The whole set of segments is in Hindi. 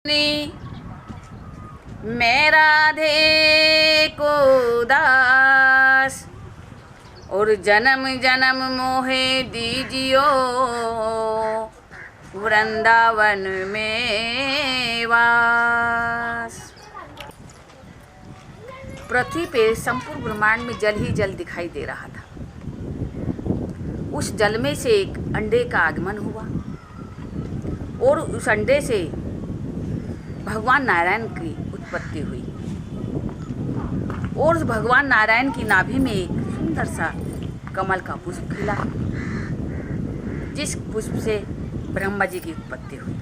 मैं राधे को दास और जन्म जन्म मोहे दीजियो वृंदावन में वास। पृथ्वी पे संपूर्ण ब्रह्मांड में जल ही जल दिखाई दे रहा था। उस जल में से एक अंडे का आगमन हुआ और उस अंडे से भगवान नारायण की उत्पत्ति हुई और उस भगवान नारायण की नाभि में एक सुंदर सा कमल का पुष्प खिला, जिस पुष्प से ब्रह्मा जी की उत्पत्ति हुई।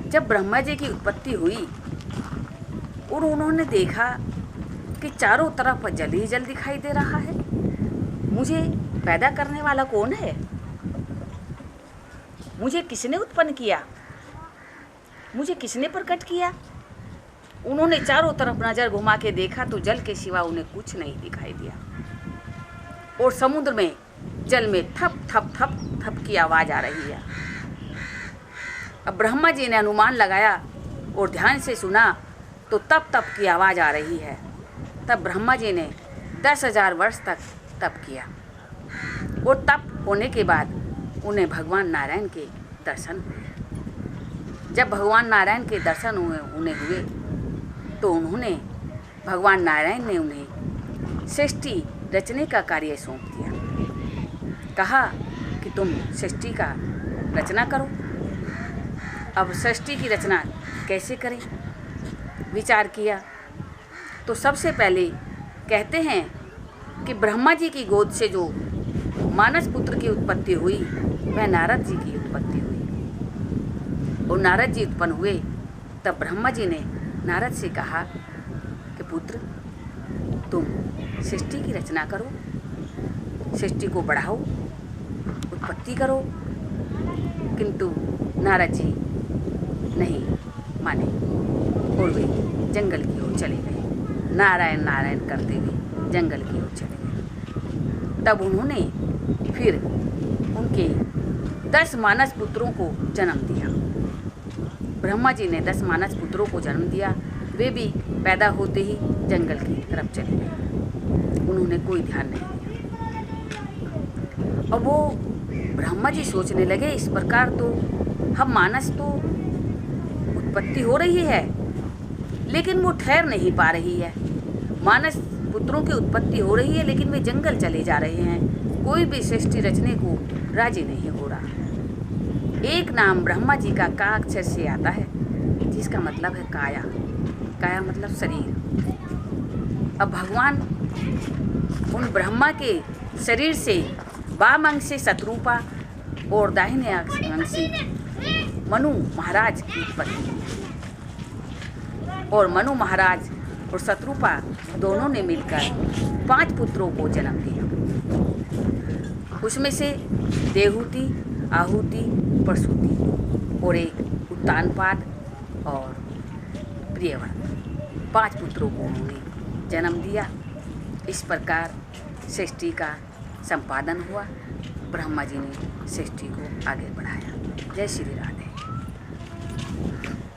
जब ब्रह्मा जी की उत्पत्ति हुई और उन्होंने देखा कि चारों तरफ जल ही जल दिखाई दे रहा है, मुझे पैदा करने वाला कौन है? मुझे किसने उत्पन्न किया? मुझे किसने प्रकट किया? उन्होंने चारों तरफ नजर घुमा के देखा तो जल के सिवा उन्हें कुछ नहीं दिखाई दिया और समुद्र में जल में थप थप थप थप की आवाज आ रही है। अब ब्रह्मा जी ने अनुमान लगाया और ध्यान से सुना तो तप तप की आवाज आ रही है। तब ब्रह्मा जी ने 10,000 वर्ष तक तप किया और तप होने के बाद उन्हें भगवान नारायण के दर्शन हुए। जब भगवान नारायण के दर्शन उन्हें हुए तो उन्होंने भगवान नारायण ने उन्हें सृष्टि रचने का कार्य सौंप दिया। कहा कि तुम सृष्टि का रचना करो। अब सृष्टि की रचना कैसे करें? विचार किया तो सबसे पहले कहते हैं कि ब्रह्मा जी की गोद से जो मानस पुत्र की उत्पत्ति हुई वह नारद जी की उत्पत्ति हुई और नारद जी उत्पन्न हुए। तब ब्रह्मा जी ने नारद से कहा कि पुत्र तुम सृष्टि की रचना करो, सृष्टि को बढ़ाओ, उत्पत्ति करो। किंतु नारद जी नहीं माने और वे जंगल की ओर चले गए। नारायण नारायण करते हुए जंगल की ओर चले गए। तब उन्होंने फिर उनके 10 मानस पुत्रों को जन्म दिया। ब्रह्मा जी ने 10 मानस पुत्रों को जन्म दिया। वे भी पैदा होते ही जंगल की तरफ चले गए। उन्होंने कोई ध्यान नहीं दिया। अब वो ब्रह्मा जी सोचने लगे, इस प्रकार तो हम मानस तो उत्पत्ति हो रही है लेकिन वो ठहर नहीं पा रही है। मानस पुत्रों की उत्पत्ति हो रही है लेकिन वे जंगल चले जा रहे हैं। कोई भी सृष्टि रचने को राजी नहीं हो रहा। एक नाम ब्रह्मा जी का का अक्षर से आता है जिसका मतलब है काया। काया मतलब शरीर। अब भगवान उन ब्रह्मा के शरीर से वाम अंग से शत्रुपा और दाहिने अंग से मनु महाराज की उत्पत्ति और मनु महाराज और शत्रुपा दोनों ने मिलकर 5 पुत्रों को जन्म दिया। उसमें से देहूति, आहुति, प्रसूति और एक उत्तानपाद और प्रियव्रत 5 पुत्रों को उन्होंने जन्म दिया। इस प्रकार सृष्टि का संपादन हुआ। ब्रह्मा जी ने सृष्टि को आगे बढ़ाया। जय श्री राधे।